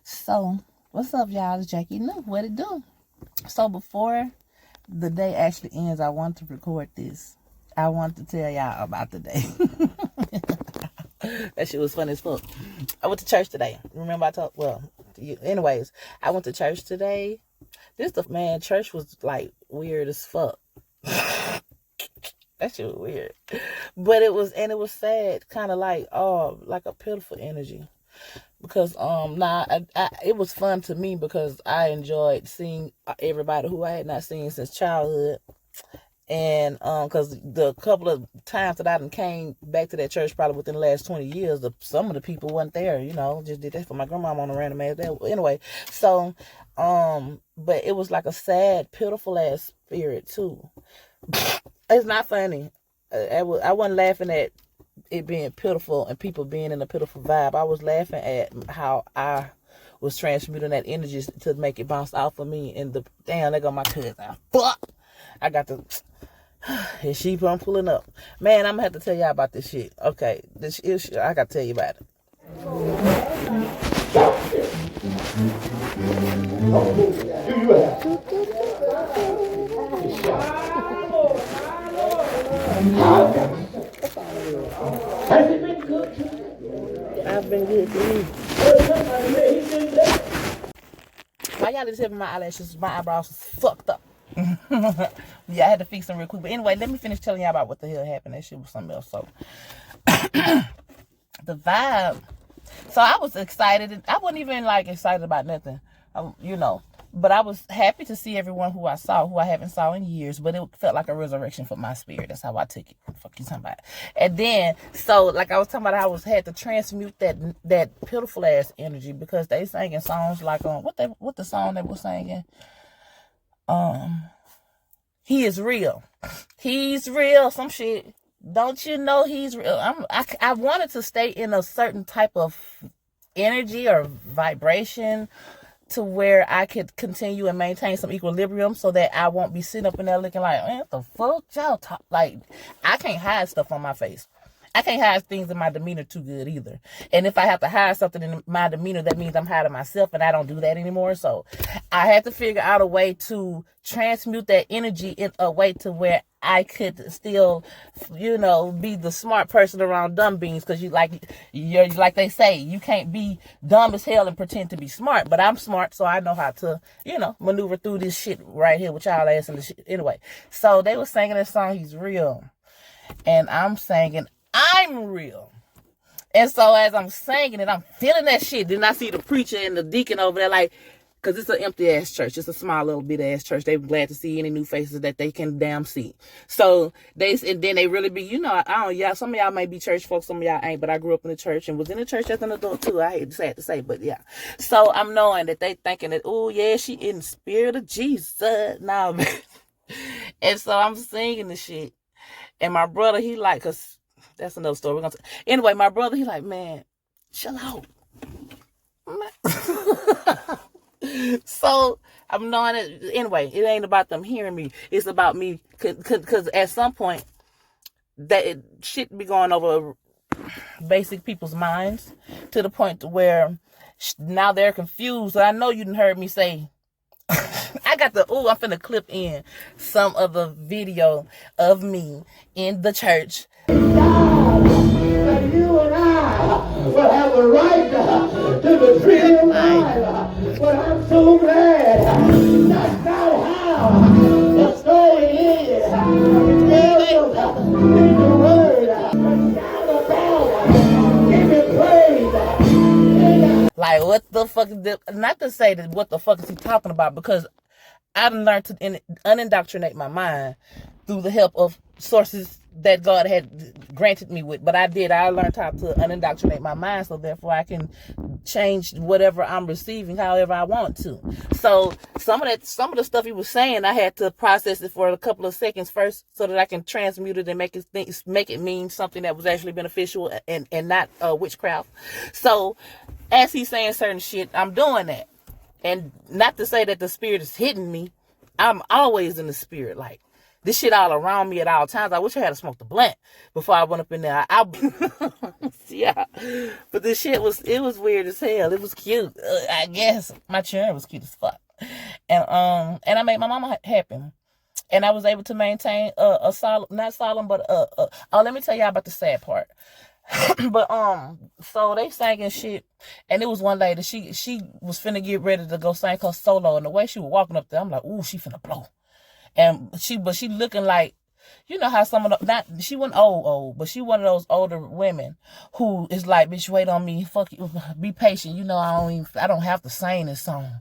So, what's up, y'all? It's Jackie. No, what it do? So, before the day actually ends, I want to record this. I want to tell y'all about the day. That shit was funny as fuck. I went to church today. Remember I told, anyways, I went to church today. Church was like weird as fuck. That shit was weird. But it was sad, kind of like a pitiful energy. Because it was fun to me because I enjoyed seeing everybody who I had not seen since childhood. And because the couple of times that I came back to that church probably within the last 20 years, some of the people weren't there, just did that for my grandmama on a random ass day. Anyway, so but it was like a sad, pitiful ass spirit too. It's not funny. I wasn't laughing at it being pitiful and people being in a pitiful vibe. I was laughing at how I was transmuting that energy to make it bounce off of me. And damn, there go my cousin. Fuck! I got the... And she I'm pulling up. Man, I'm gonna have to tell y'all about this shit. Okay, I gotta tell you about it. Has it been good to you? I've been good to me. Why y'all just having my eyelashes? My eyebrows was fucked up. Yeah, I had to fix them real quick. But anyway, let me finish telling y'all about what the hell happened. That shit was something else. So, the vibe. So I was excited. I wasn't even excited about nothing, But I was happy to see everyone who I haven't saw in years. But it felt like a resurrection for my spirit. That's how I took it. Fuck you talking about. And then, so like I was talking about, had to transmute that pitiful ass energy because they singing songs like what the song they were singing. He is real. He's real. Some shit. Don't you know he's real? I wanted to stay in a certain type of energy or vibration to where I could continue and maintain some equilibrium so that I won't be sitting up in there looking like, man, what the fuck y'all talk? Like, I can't hide stuff on my face. I can't hide things in my demeanor too good either. And if I have to hide something in my demeanor, that means I'm hiding myself, and I don't do that anymore. So I had to figure out a way to transmute that energy in a way to where I could still, be the smart person around dumb beings. Because you're like they say, you can't be dumb as hell and pretend to be smart. But I'm smart, so I know how to, maneuver through this shit right here with y'all ass and the shit. Anyway, so they were singing this song, He's Real. And I'm singing, I'm real. And so as I'm singing it, I'm feeling that shit. Then I see the preacher and the deacon over there because it's an empty ass church. It's a small little bit ass church. They were glad to see any new faces that they can damn see. So then they really be, some of y'all may be church folks, some of y'all ain't, but I grew up in the church and was in the church as an adult too. I hate sad to say, but yeah. So I'm knowing that they thinking that, oh yeah, she in the spirit of Jesus. Nah, man. And so I'm singing the shit. And my brother, he cause that's another story. Anyway, my brother, he man, chill out. So I'm knowing it. Anyway, it ain't about them hearing me. It's about me. Cause at some point, that shit be going over basic people's minds to the point to where now they're confused. I know you done heard me say, I'm finna clip in some of the video of me in the church. That you and I will have a right to the tree of life. But I'm so glad that's not how the story is. It tells us in the word, shout about, give me praise. Like, what the fuck? Not to say that what the fuck is he talking about, because I've learned to unindoctrinate my mind through the help of sources that God had granted me with. But I learned how to unindoctrinate my mind, so therefore I can change whatever I'm receiving however I want to. So some of the stuff he was saying, I had to process it for a couple of seconds first so that I can transmute it and make it mean something that was actually beneficial and not witchcraft. So as he's saying certain shit, I'm doing that. And not to say that the spirit is hitting me. I'm always in the spirit. this shit all around me at all times. I wish I had smoked a blunt before I went up in there. Yeah, but this shit was weird as hell. It was cute. I guess my children was cute as fuck, and I made my mama happy. And I was able to maintain a solemn, not solemn, but oh, let me tell y'all about the sad part. But so they sang and shit, and it was one lady. She was finna get ready to go sing her solo, and the way she was walking up there, I'm like, ooh, she finna blow. And she looking like, you know how some of the, she wasn't old, but she one of those older women who is like, bitch, wait on me, fuck you, be patient. You know I don't have to sing this song.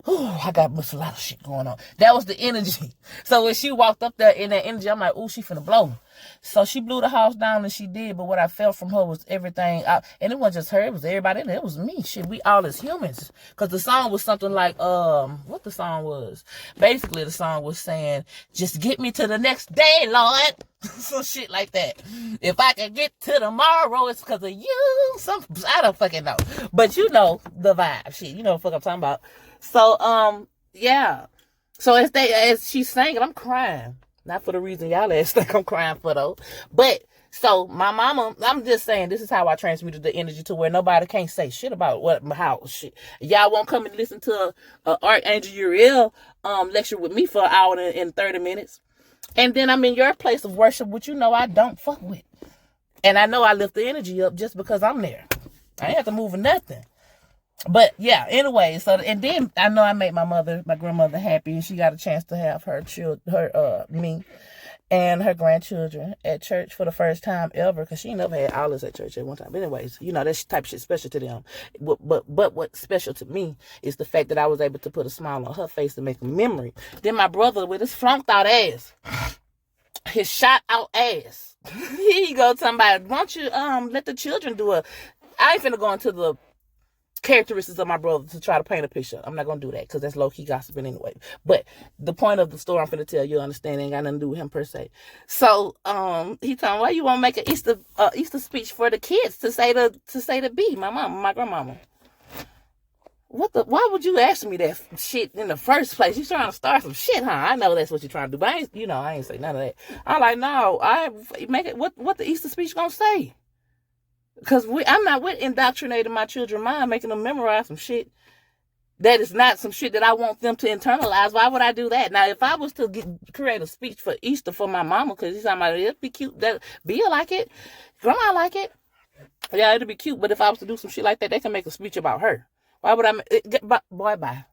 I got a lot of shit going on. That was the energy. So when she walked up there in that energy, I'm like, ooh, she finna blow. So she blew the house down, and she did. But what I felt from her was everything. And it wasn't just her. It was everybody in there. It was me. Shit, we all as humans. Because the song was something like, what the song was? Basically, the song was saying, just get me to the next day, Lord. Some shit like that. If I can get to tomorrow, it's because of you. I don't fucking know. But you know the vibe. Shit, you know what the fuck I'm talking about. So, yeah. So as she sang it, I'm crying. Not for the reason y'all ass think I'm crying for though. But, so my mama, I'm just saying, this is how I transmuted the energy to where nobody can't say shit about how shit. Y'all won't come and listen to a Archangel Uriel lecture with me for an hour and 30 minutes. And then I'm in your place of worship, which you know I don't fuck with. And I know I lift the energy up just because I'm there. I ain't have to move or nothing. But yeah, anyway, so, and then I know I made my grandmother happy, and she got a chance to have me and her grandchildren at church for the first time ever, because she never had all this at church at one time. But anyways, you know, that type of shit special to them. But what's special to me is the fact that I was able to put a smile on her face to make a memory. Then my brother with his flunked out ass, his shot out ass. Here you go, somebody. Why don't you let the children do I ain't finna go into the characteristics of my brother to try to paint a picture. I'm not gonna do that because that's low-key gossiping anyway. But the point of the story I'm finna tell you, understand, ain't got nothing to do with him per se. So he told me, why you won't make an Easter speech for the kids to say the B, my mama, my grandmama. Why would you ask me that shit in the first place? You trying to start some shit, huh? I know that's what you're trying to do, but I ain't say none of that. I'm like, no, I make it what the Easter speech gonna say. Because I'm not with indoctrinating my children's mind, making them memorize some shit that is not some shit that I want them to internalize. Why would I do that? Now, if I was to create a speech for Easter for my mama, because he's talking about it'd be cute, that Bia like it, Grandma like it, yeah, it'd be cute. But if I was to do some shit like that, they can make a speech about her. Why would boy, bye.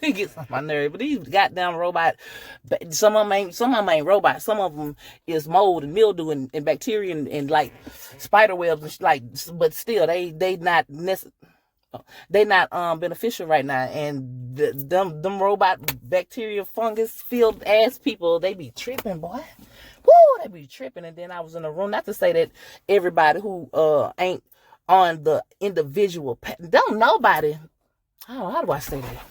He gets on my nerve. But these goddamn robots, some of them ain't robots. Some of them is mold and mildew and bacteria and like spider webs and like. But still, they not beneficial right now. And them robot bacteria fungus filled ass people, they be tripping, boy. Woo, they be tripping. And then I was in a room. Not to say that everybody who ain't on the individual, don't nobody. Oh, how do I say that?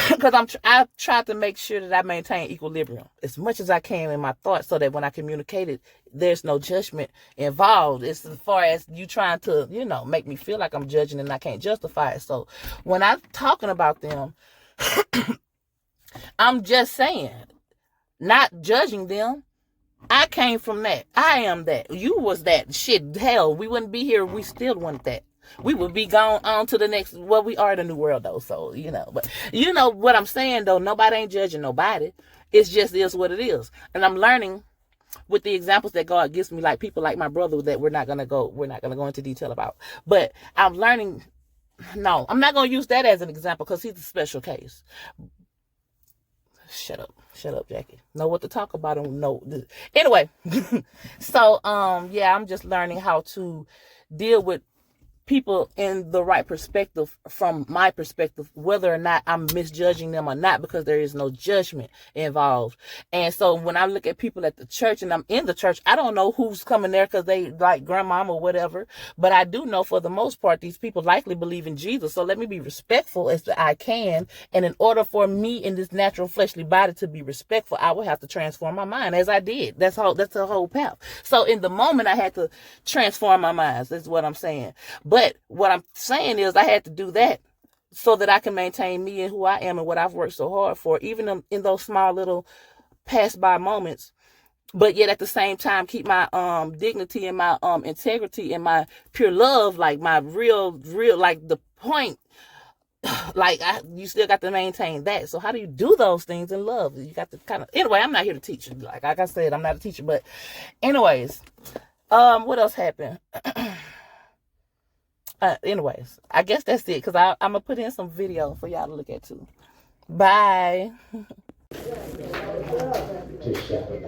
Because I try to make sure that I maintain equilibrium as much as I can in my thoughts, so that when I communicate it, there's no judgment involved. It's as far as you trying to, make me feel like I'm judging and I can't justify it. So when I'm talking about them, I'm just saying, not judging them. I came from that. I am that. You was that. Shit, hell, we wouldn't be here if we still want that. We would be gone on to the next, well, we are the new world, though, so, But you know what I'm saying, though? Nobody ain't judging nobody. It's just is what it is. And I'm learning with the examples that God gives me, like people like my brother that we're not going to go into detail about. But I'm learning, no, I'm not going to use that as an example because he's a special case. Shut up, Jackie. Know what to talk about and know. Anyway, so yeah, I'm just learning how to deal with people in the right perspective from my perspective, whether or not I'm misjudging them or not, because there is no judgment involved. And so when I look at people at the church and I'm in the church, I don't know who's coming there because they like grandmama or whatever, but I do know for the most part these people likely believe in Jesus. So let me be respectful as I can, and in order for me in this natural fleshly body to be respectful, I would have to transform my mind, as I did. That's the whole path. So in the moment I had to transform my mind. That's what I'm saying. But what I'm saying is I had to do that so that I can maintain me and who I am and what I've worked so hard for, even in those small little pass by moments, but yet at the same time keep my dignity and my integrity and my pure love, like my real like the point. Like you still got to maintain that. So how do you do those things in love? You got to kind of, anyway, I'm not here to teach you. Like I said, I'm not a teacher, but anyways, what else happened? Anyways, I guess that's it, because I'm gonna put in some video for y'all to look at too. Bye. To shepherd.